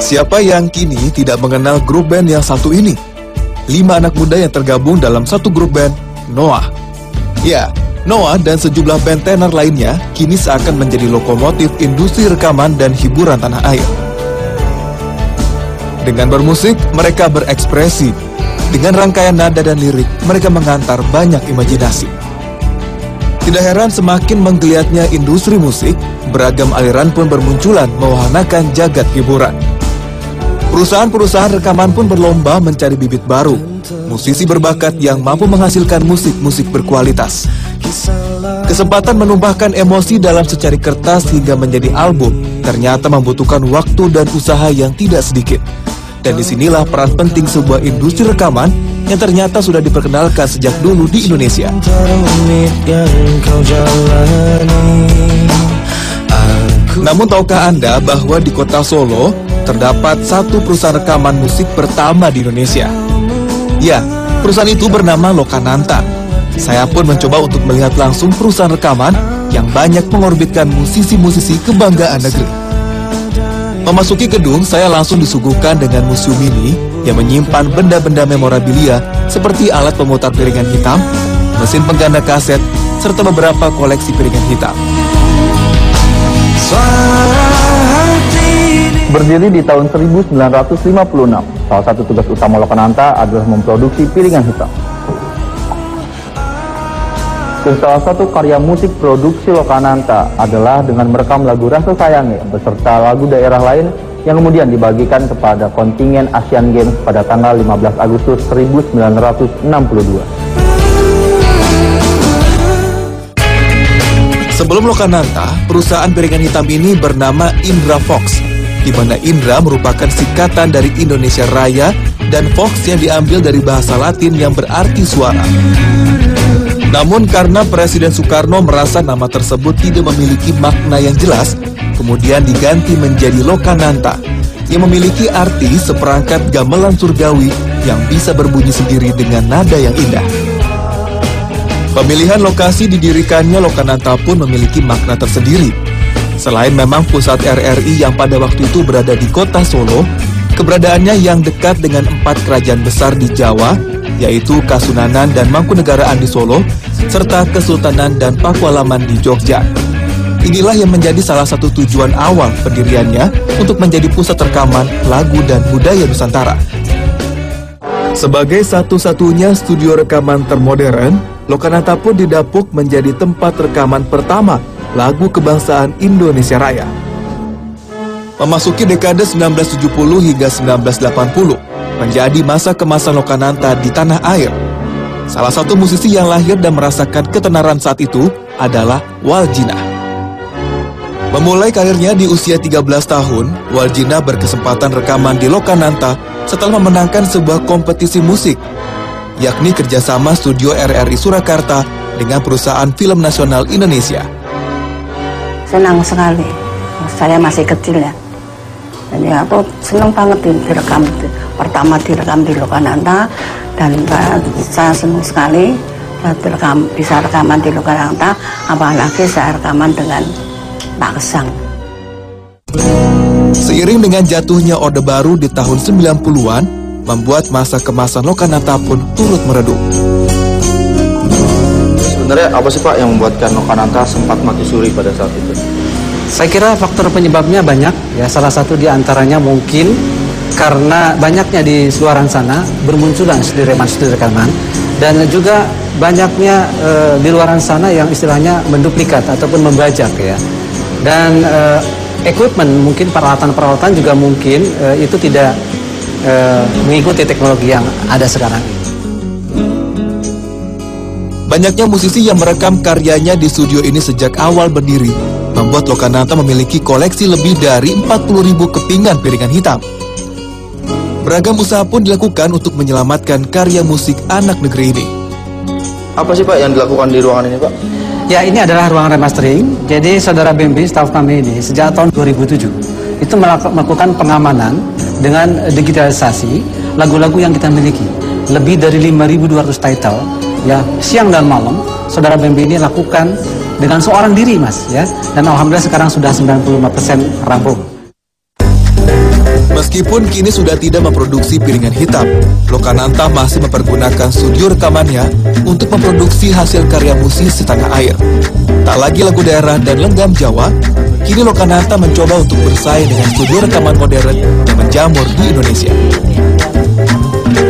Siapa yang kini tidak mengenal grup band yang satu ini? 5 anak muda yang tergabung dalam satu grup band, Noah. Ya, Noah dan sejumlah band tenor lainnya kini seakan menjadi lokomotif industri rekaman dan hiburan tanah air. Dengan bermusik, mereka berekspresi. Dengan rangkaian nada dan lirik, mereka mengantar banyak imajinasi. Tidak heran semakin menggeliatnya industri musik, beragam aliran pun bermunculan mewahanakan jagat hiburan. Perusahaan-perusahaan rekaman pun berlomba mencari bibit baru, musisi berbakat yang mampu menghasilkan musik-musik berkualitas. Kesempatan menumpahkan emosi dalam secari kertas hingga menjadi album ternyata membutuhkan waktu dan usaha yang tidak sedikit. Dan disinilah peran penting sebuah industri rekaman yang ternyata sudah diperkenalkan sejak dulu di Indonesia. Namun tahukah Anda bahwa di kota Solo terdapat satu perusahaan rekaman musik pertama di Indonesia? Ya, perusahaan itu bernama Lokananta. Saya pun mencoba untuk melihat langsung perusahaan rekaman yang banyak mengorbitkan musisi-musisi kebanggaan negeri. Memasuki gedung, saya langsung disuguhkan dengan museum ini yang menyimpan benda-benda memorabilia seperti alat pemutar piringan hitam, mesin pengganda kaset, serta beberapa koleksi piringan hitam. Berdiri di tahun 1956, salah satu tugas utama Lokananta adalah memproduksi piringan hitam. Dan salah satu karya musik produksi Lokananta adalah dengan merekam lagu Rasa Sayange beserta lagu daerah lain yang kemudian dibagikan kepada kontingen Asian Games pada tanggal 15 Agustus 1962. Sebelum Lokananta, perusahaan piringan hitam ini bernama Indra Fox, di mana Indra merupakan singkatan dari Indonesia Raya dan Fox yang diambil dari bahasa Latin yang berarti suara. Namun karena Presiden Soekarno merasa nama tersebut tidak memiliki makna yang jelas, kemudian diganti menjadi Lokananta, yang memiliki arti seperangkat gamelan surgawi yang bisa berbunyi sendiri dengan nada yang indah. Pemilihan lokasi didirikannya Lokananta pun memiliki makna tersendiri. Selain memang pusat RRI yang pada waktu itu berada di kota Solo, keberadaannya yang dekat dengan 4 kerajaan besar di Jawa, yaitu Kasunanan dan Mangkunegaraan di Solo, serta Kesultanan dan Pakualaman di Jogja. Inilah yang menjadi salah satu tujuan awal pendiriannya untuk menjadi pusat rekaman lagu dan budaya Nusantara. Sebagai satu-satunya studio rekaman termodern, Lokananta pun didapuk menjadi tempat rekaman pertama lagu kebangsaan Indonesia Raya. Memasuki dekade 1970 hingga 1980, menjadi masa kemasan Lokananta di tanah air. Salah satu musisi yang lahir dan merasakan ketenaran saat itu adalah Waljina. Memulai karirnya di usia 13 tahun, Waljina berkesempatan rekaman di Lokananta setelah memenangkan sebuah kompetisi musik, yakni kerjasama studio RRI Surakarta dengan perusahaan film nasional Indonesia. Senang sekali, saya masih kecil ya. Jadi aku senang banget direkam. Pertama direkam di Lokananta dan saya senang sekali bisa rekaman di Lokananta, apalagi saya rekaman dengan Pak Kesang. Seiring dengan jatuhnya Orde Baru di tahun 90-an, membuat masa kemasan Lokananta pun turut meredup. Sebenarnya apa sih Pak yang membuatkan Lokananta sempat mati suri pada saat itu? Saya kira faktor penyebabnya banyak, ya. Salah satu diantaranya mungkin karena banyaknya di luaran sana bermunculan studi rekaman, dan juga banyaknya di luaran sana yang istilahnya menduplikat ataupun membajak, ya. Dan equipment, mungkin peralatan-peralatan juga mungkin itu tidak mengikuti teknologi yang ada sekarang ini. Banyaknya musisi yang merekam karyanya di studio ini sejak awal berdiri membuat Lokananta memiliki koleksi lebih dari 40.000 kepingan piringan hitam. Beragam usaha pun dilakukan untuk menyelamatkan karya musik anak negeri ini. Apa sih Pak yang dilakukan di ruangan ini Pak? Ya, ini adalah ruang remastering. Jadi saudara Bembi, staf kami ini sejak tahun 2007 itu melakukan pengamanan dengan digitalisasi lagu-lagu yang kita miliki. Lebih dari 5.200 title, ya, siang dan malam saudara Bembi ini lakukan dengan seorang diri, Mas, ya. Dan alhamdulillah sekarang sudah 95% rampung. Meskipun kini sudah tidak memproduksi piringan hitam, Lokananta masih mempergunakan studio rekamannya untuk memproduksi hasil karya musisi tanah air. Tak lagi lagu daerah dan lenggam Jawa, kini Lokananta mencoba untuk bersaing dengan studio rekaman modern yang menjamur di Indonesia.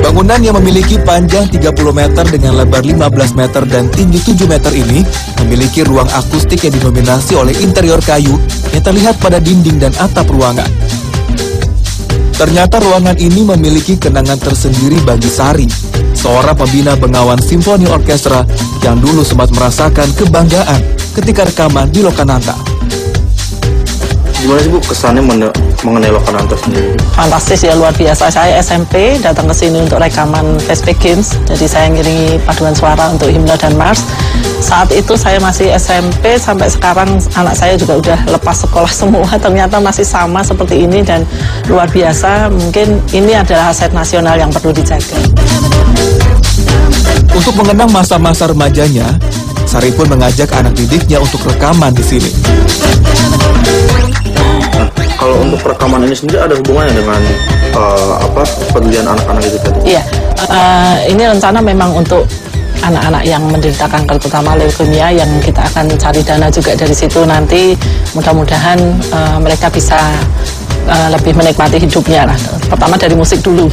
Bangunan yang memiliki panjang 30 meter dengan lebar 15 meter dan tinggi 7 meter ini memiliki ruang akustik yang didominasi oleh interior kayu yang terlihat pada dinding dan atap ruangan. Ternyata ruangan ini memiliki kenangan tersendiri bagi Sari, seorang pembina Bengawan Simfoni Orkestra yang dulu sempat merasakan kebanggaan ketika rekaman di Lokananta. Gimana sih Bu kesannya mengenai Lokananta sendiri? Fantastis ya, luar biasa. Saya SMP datang ke sini untuk rekaman Flashback Games. Jadi saya ngiringi paduan suara untuk himne dan mars. Saat itu saya masih SMP, sampai sekarang anak saya juga udah lepas sekolah semua. Ternyata masih sama seperti ini dan luar biasa. Mungkin ini adalah aset nasional yang perlu dijaga. Untuk mengenang masa-masa remajanya, Sari pun mengajak anak didiknya untuk rekaman di sini. Kalau untuk rekaman ini sendiri ada hubungannya dengan pedulian anak-anak itu tadi? Iya, ini rencana memang untuk anak-anak yang menderita kanker, terutama leukemia, yang kita akan cari dana juga dari situ. Nanti mudah-mudahan mereka bisa lebih menikmati hidupnya lah. Pertama dari musik dulu.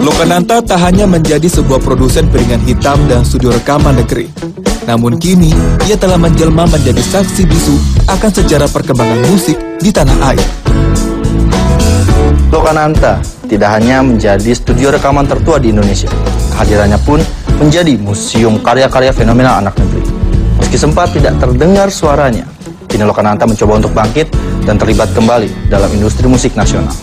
Lokananta tak hanya menjadi sebuah produsen piringan hitam dan studio rekaman negeri, namun kini ia telah menjelma menjadi saksi bisu akan sejarah perkembangan musik di tanah air. Lokananta tidak hanya menjadi studio rekaman tertua di Indonesia, kehadirannya pun menjadi museum karya-karya fenomenal anak negeri. Meski sempat tidak terdengar suaranya, kini Lokananta mencoba untuk bangkit dan terlibat kembali dalam industri musik nasional.